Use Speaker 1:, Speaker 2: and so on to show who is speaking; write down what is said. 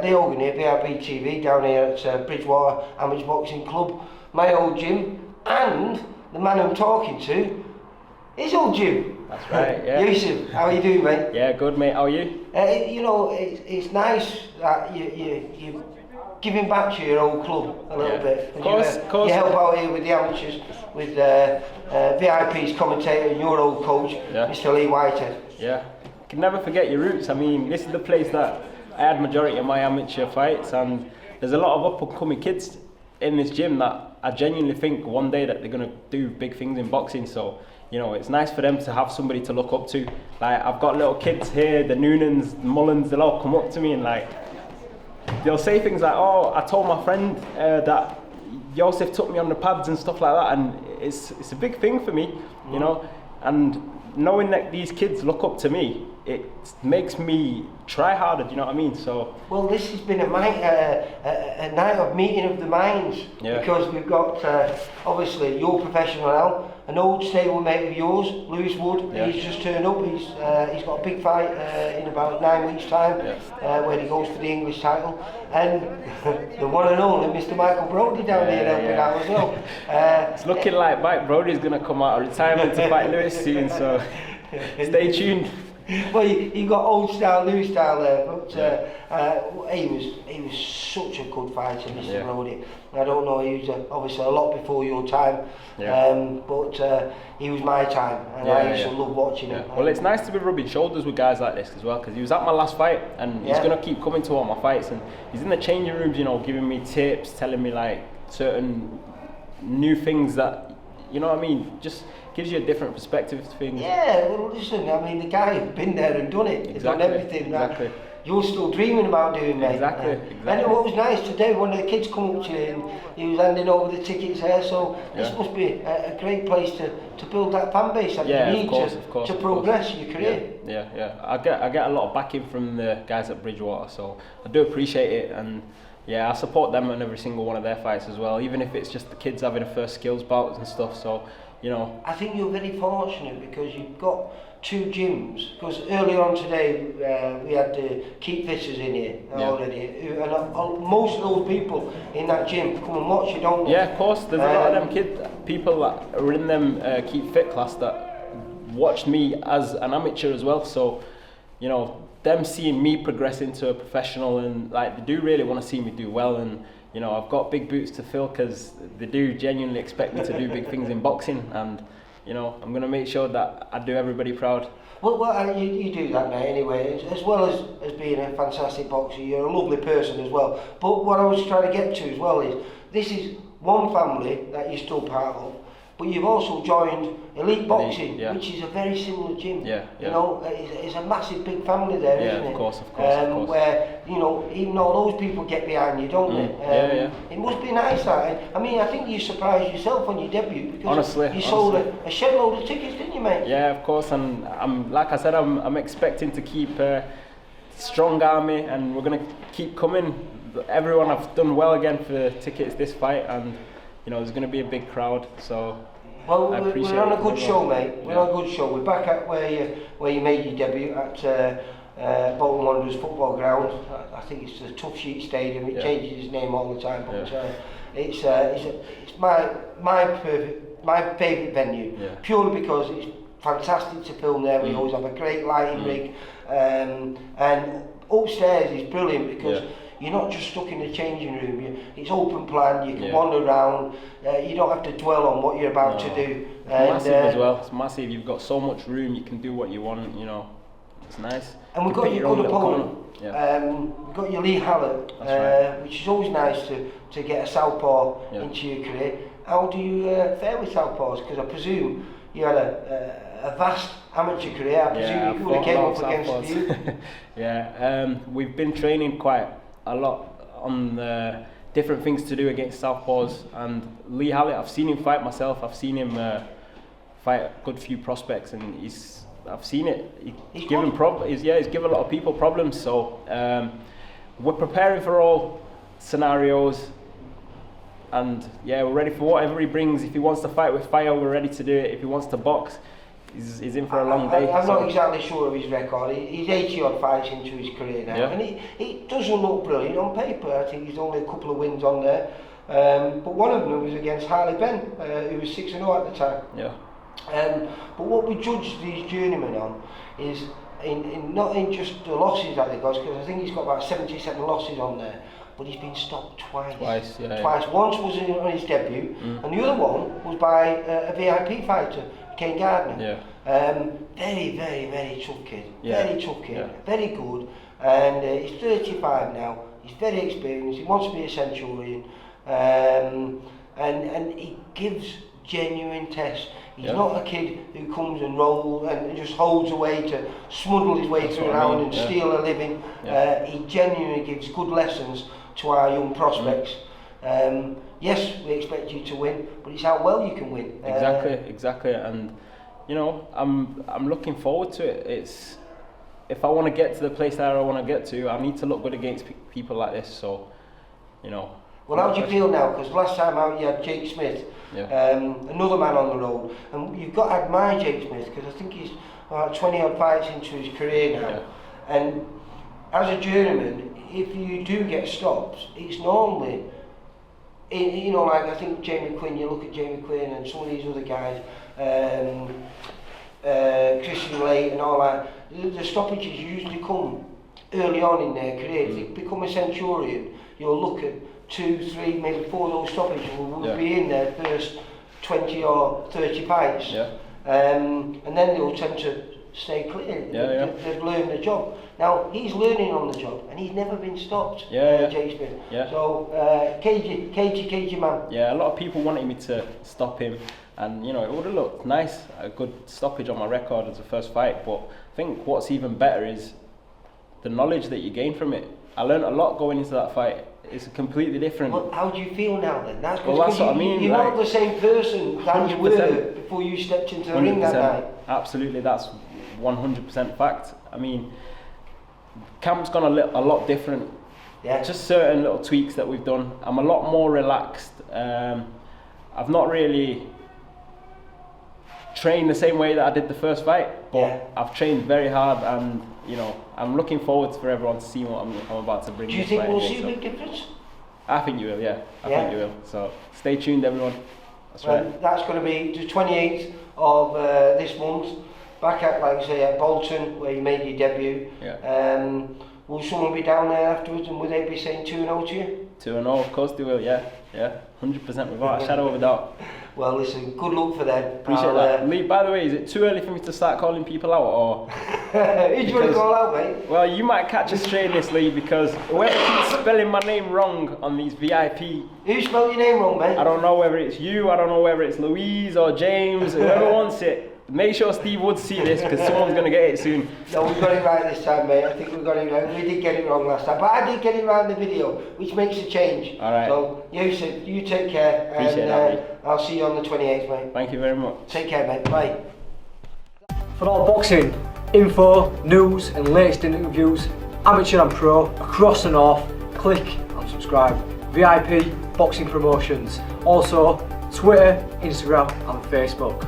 Speaker 1: they organise VIP TV down here at Bridgewater Amateur Boxing Club, my old gym, and the man I'm talking to, his old gym.
Speaker 2: That's right, yeah.
Speaker 1: Yousif, how are you doing, mate?
Speaker 2: Yeah, good, mate. How are you?
Speaker 1: You know, it's nice that you're giving back to your old club a little bit.
Speaker 2: Of course.
Speaker 1: You help out here with the amateurs, with VIP's commentator and your old coach, Mr. Lee Whitehead.
Speaker 2: Yeah, you can never forget your roots. I mean, this is the place that I had majority of my amateur fights, and there's a lot of up-and-coming kids in this gym that I genuinely think one day that they're going to do big things in boxing. So, you know, it's nice for them to have somebody to look up to. Like, I've got little kids here, the Noonans, the Mullins, they'll all come up to me and like, they'll say things like, oh, I told my friend that Yousif took me on the pads and stuff like that, and it's a big thing for me, you know, and knowing that these kids look up to me, it makes me try harder, do you know what I mean? So, well,
Speaker 1: this has been a night of meeting of the minds, because we've got obviously your professional now, an old stable mate of yours, Lewis Wood. He's just turned up. He's got a big fight in about 9 weeks' time, where he goes for the English title, and the one and only Mr. Michael Brody down here helping out as well.
Speaker 2: It's looking like Mike Brody's going to come out of retirement to fight Lewis soon, so stay tuned.
Speaker 1: Well, you got old style, Lewis style there, but he was such a good fighter, Mr. Brody. I don't know, he was obviously a lot before your time, but he was my time, and I used to love watching him.
Speaker 2: Well, it's nice to be rubbing shoulders with guys like this as well, because he was at my last fight, and he's going to keep coming to all my fights, and he's in the changing rooms, you know, giving me tips, telling me like certain new things that, you know what I mean, just gives you a different perspective to things.
Speaker 1: Yeah, well, listen, I mean, the guy who's been there and done it, he's done everything that you're still dreaming about doing, mate.
Speaker 2: Exactly.
Speaker 1: And what was nice today, one of the kids come up to you and he was handing over the tickets there, so this must be a great place to build that fan base that you need to progress your career.
Speaker 2: Yeah. I get a lot of backing from the guys at Bridgewater, so I do appreciate it, and I support them in every single one of their fights as well, even if it's just the kids having a first skills bouts and stuff. So, you know, I
Speaker 1: think you're very fortunate because you've got two gyms. Because earlier on today we had the keep fitters in here already, and most of those people in that gym come and watch you, don't they?
Speaker 2: Yeah, of course. There's a lot of them people that are in them keep fit class that watched me as an amateur as well. So, you know, them seeing me progress into a professional, and like they do really want to see me do well, and you know, I've got big boots to fill because they do genuinely expect me to do big things in boxing, and you know, I'm going to make sure that I do everybody proud.
Speaker 1: Well, you do that, mate, anyway. As well as being a fantastic boxer, you're a lovely person as well. But what I was trying to get to as well is, this is one family that you're still part of, but you've also joined Elite Boxing, which is a very similar gym. You know, it's a massive big family there, isn't it?
Speaker 2: Of course.
Speaker 1: Where, you know, even all those people get behind you, don't they? It must be nice, that. I mean, I think you surprised yourself on your debut, because you sold a shed load of tickets, didn't you, mate?
Speaker 2: Yeah, of course, and like I said, I'm expecting to keep a strong army, and we're going to keep coming. Everyone have done well again for tickets this fight, and you know, there's going to be a big crowd, so
Speaker 1: well, we're on a good show, mate. We're on a good show. We're back at where you made your debut at Bolton Wanderers football ground. I think it's the Tough Sheet Stadium. It changes its name all the time, but it's my favourite venue, purely because it's fantastic to film there. We always have a great lighting rig, and upstairs is brilliant because you're not just stuck in the changing room. It's open plan. You can wander around. You don't have to dwell on what you're about to do.
Speaker 2: It's massive as well. It's massive. You've got so much room. You can do what you want. You know, it's nice.
Speaker 1: And we've got your good opponent. We've got your Lee Hallett, which is always nice to get a southpaw into your career. How do you fare with southpaws? Because I presume you had a vast amateur career. I presume you would have came up against you.
Speaker 2: We've been training quite a lot on different things to do against southpaws, and Lee Hallett, I've seen him fight myself. I've seen him fight a good few prospects, and I've seen it. He's given a lot of people problems. So we're preparing for all scenarios, and we're ready for whatever he brings. If he wants to fight with fire, we're ready to do it. If he wants to box, he's in for a long day.
Speaker 1: I'm not exactly sure of his record. He's 80 odd fights into his career now, and he doesn't look brilliant on paper. I think he's only a couple of wins on there, but one of them was against Harley Ben, who was 6-0 at the time.
Speaker 2: Yeah.
Speaker 1: But what we judge these journeymen on is not in just the losses that they got, because I think he's got about 77 losses on there, but he's been stopped twice. Twice. Once was on his debut, and the other one was by a VIP fighter, Kane Gardner. Very, very, very tough kid. Very tough kid. Very good. And he's 35 now. He's very experienced. He wants to be a centurion, and he gives genuine tests. He's not a kid who comes and rolls and just holds away to smuggle his way through around and steal a living. He genuinely gives good lessons to our young prospects. Yes, we expect you to win, but it's how well you can win.
Speaker 2: Exactly, and you know, I'm looking forward to it. It's, if I want to get to the place that I want to get to, I need to look good against people like this. So, you know.
Speaker 1: Well, how do you feel now? Because last time out you had Jake Smith, another man on the road, and you've got to admire Jake Smith, because I think he's 20 odd fights into his career now, and as a journeyman, if you do get stopped, it's normally, you know, like I think Jamie Quinn, you look at Jamie Quinn and some of these other guys, Christian Lake and all that, the stoppages usually come early on in their career. If they become a centurion, you'll look at 2, 3, maybe 4 of those stoppages will be in their first 20 or 30 fights, and then they'll tend to stay clear. They've learned the job. Now he's learning on the job, and he's never been stopped. Jake Smith. So cagey man.
Speaker 2: Yeah, a lot of people wanted me to stop him, and you know, it would have looked nice, a good stoppage on my record as a first fight. But I think what's even better is the knowledge that you gain from it. I learned a lot going into that fight. It's completely different.
Speaker 1: Well, how do you feel now then? That's
Speaker 2: what I mean.
Speaker 1: You're
Speaker 2: like,
Speaker 1: not the same person that you were before you stepped into the ring that night.
Speaker 2: Absolutely, that's 100% fact. I mean, camp's gone a lot different. Just certain little tweaks that we've done. I'm a lot more relaxed. I've not really trained the same way that I did the first fight, but I've trained very hard, and you know, I'm looking forward for everyone to see what I'm about to bring.
Speaker 1: Do you think we'll see a big difference?
Speaker 2: I think you will, I think you will. So stay tuned, everyone. That's right.
Speaker 1: That's going to be the 28th of this month, back at, like I say, at Bolton, where you made your debut. Will someone be down there afterwards, and will they be saying 2-0 to you?
Speaker 2: 2-0, of course they will, 100% without a shadow of a doubt.
Speaker 1: Well, listen, good luck for them.
Speaker 2: Appreciate that. Lee, by the way, is it too early for me to start calling people out, or?
Speaker 1: Who do you want to call out, mate?
Speaker 2: Well, you might catch us straight in this, Lee, because whoever keeps spelling my name wrong on these VIP...
Speaker 1: Who spelled your name wrong, mate?
Speaker 2: I don't know whether it's you, I don't know whether it's Louise or James, whoever wants it. Make sure Steve Wood see this, because someone's going to get it soon.
Speaker 1: No, we got it right this time, mate. I think we got it right. We did get it wrong last time, but I did get it right in the video, which makes a change.
Speaker 2: All right.
Speaker 1: So, Yousif, you take care.
Speaker 2: Appreciate that,
Speaker 1: I'll see you on the 28th, mate.
Speaker 2: Thank you very much.
Speaker 1: Take care, mate. Bye.
Speaker 3: For all boxing info, news and latest interviews, amateur and pro, across the north, click and subscribe. VIP Boxing Promotions. Also, Twitter, Instagram and Facebook.